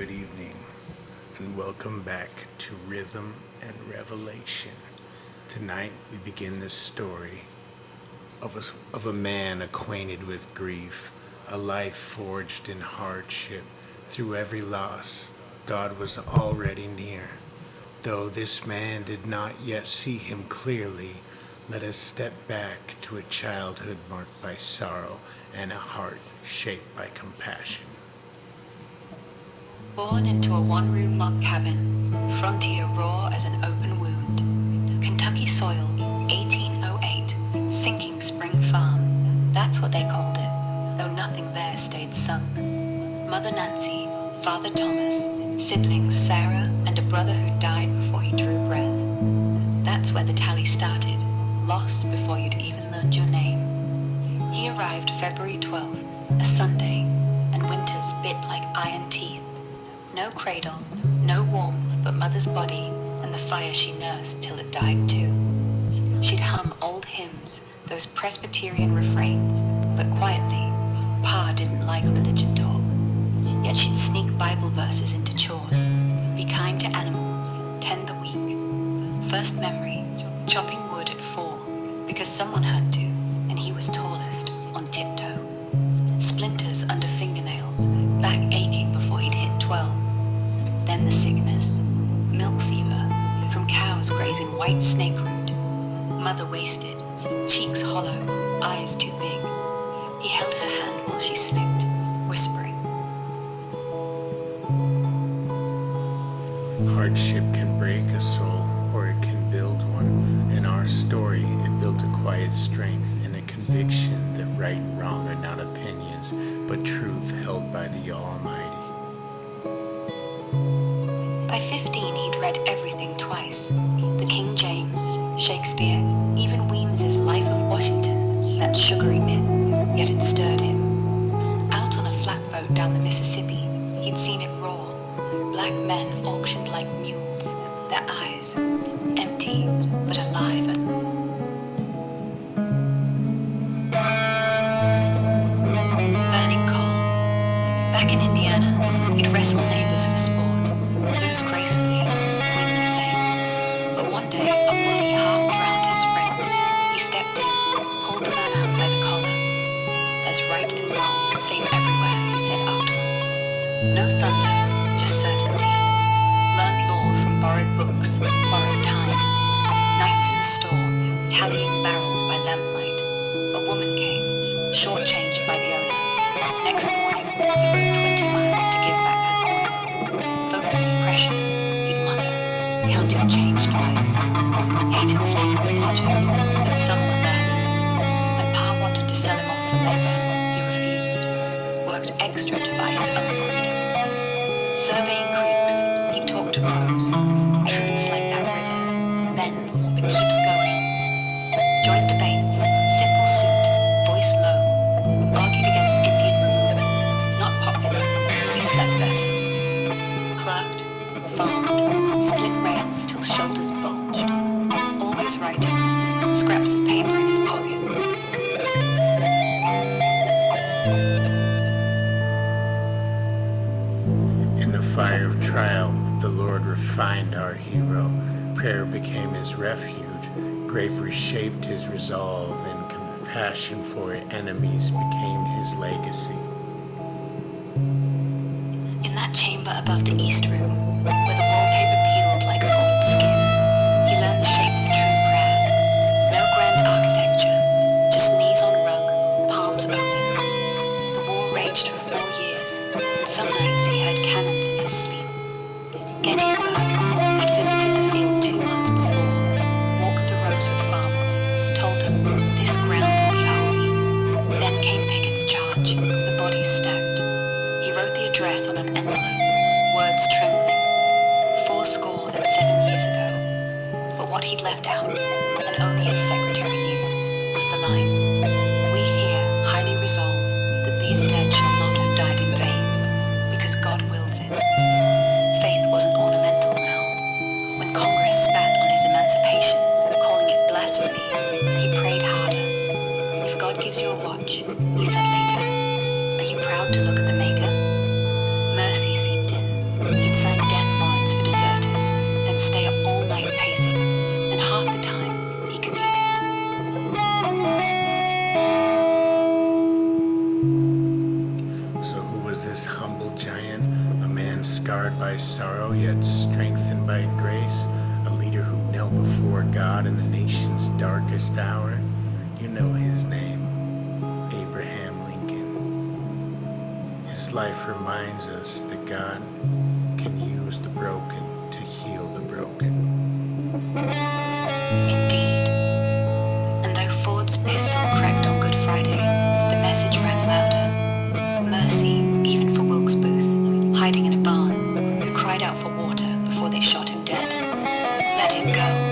good evening, and welcome back to Rhythm and Revelation. Tonight we begin this story of a man acquainted with grief, a life forged in hardship. Through every loss, God was already near. Though this man did not yet see him clearly, let us step back to a childhood marked by sorrow and a heart shaped by compassion. Born into a one-room log cabin, frontier raw as an open wound. Kentucky soil, 1808, sinking spring farm. That's what they called it, though nothing there stayed sunk. Mother Nancy, Father Thomas, siblings Sarah, and a brother who died before he drew breath. That's where the tally started, lost before you'd even learned your name. He arrived February 12th, a Sunday, and winters bit like iron teeth. No cradle, no warmth but mother's body and the fire she nursed till it died too. She'd hum old hymns, those Presbyterian refrains, but quietly. Pa didn't like religion talk. Yet she'd sneak Bible verses into chores. Be kind to animals, tend the weak. First memory, chopping wood at 4, because someone had to, and he was tallest, on tiptoe. Splinters under fingernails, back aching before he'd hit 12. Then the sickness, milk fever, from cows grazing white snake root. Mother wasted, cheeks hollow, eyes too big. He held her hand while she slipped, whispering. Hardship can break a soul, or it can build one. In our story, it built a quiet strength and a conviction that right and wrong are not opinions, but truth held by the Almighty. By 15, he'd read everything twice. The King James, Shakespeare, even Weems's Life of Washington, that sugary myth, yet it stirred him. Out on a flatboat down the Mississippi, he'd seen it raw. Black men auctioned like mules, their eyes empty but alive and burning coal. Back in Indiana, he'd wrestle neighbors for sport. Lose gracefully, win the same. But one day, a bully half-drowned his friend. He stepped in, pulled the man out by the collar. There's right and wrong, same everywhere, he said afterwards. No thunder, just certainty. Learned law from borrowed books, borrowed time. Nights in the store, tallying barrels by lamplight. A woman came, shortchanged by the owner. Next morning, he rode 20 miles to give back her coin. Folks is precious, he'd mutter, counting change twice. Hated slavery's logic, that some were less. When Pa wanted to sell him off for labor, he refused. Worked extra to buy his own freedom. Surveying creeks, he'd talk to crows. Truths like that river, bends but keeps going. Joint debates, simple suit, voice low. Argued against Indian removal, not popular, but he slept better. Clerked, farmed, split rails till shoulders bulged. Always writing, scraps of paper in his pockets. In the fire of trial, the Lord refined our hero. Prayer became his refuge. Grape reshaped his resolve, and compassion for enemies became his legacy. In that chamber above the East Room, where the wallpaper peeled like old skin, he learned the shape of true prayer. No grand architecture, just knees on rug, palms open. The war raged for 4 years, and some nights he heard cannons in his sleep. Gettysburg, he'd visited the field 2 months before, walked the rows with farmers, told them this ground will be holy. Then came Pickett's charge, the bodies stacked. He wrote the address on an envelope, words trembling. 7 years ago. But what he'd left out, and only his secretary knew, was the line, "We here highly resolve that these dead shall not have died in vain, because God wills it." Faith wasn't ornamental now. When Congress spat on his emancipation, calling it blasphemy, he prayed harder. "If God gives you a watch," he said later, "are you proud to look at the maker?" Mercy seeped in, up all night pacing, and half the time he commuted. So who was this humble giant? A man scarred by sorrow, yet strengthened by grace? A leader who knelt before God in the nation's darkest hour? You know his name, Abraham Lincoln. His life reminds us that God can use the broken to heal the broken. Indeed. And though Ford's pistol cracked on Good Friday, the message rang louder. Mercy, even for Wilkes Booth, hiding in a barn, who cried out for water before they shot him dead. Let him go.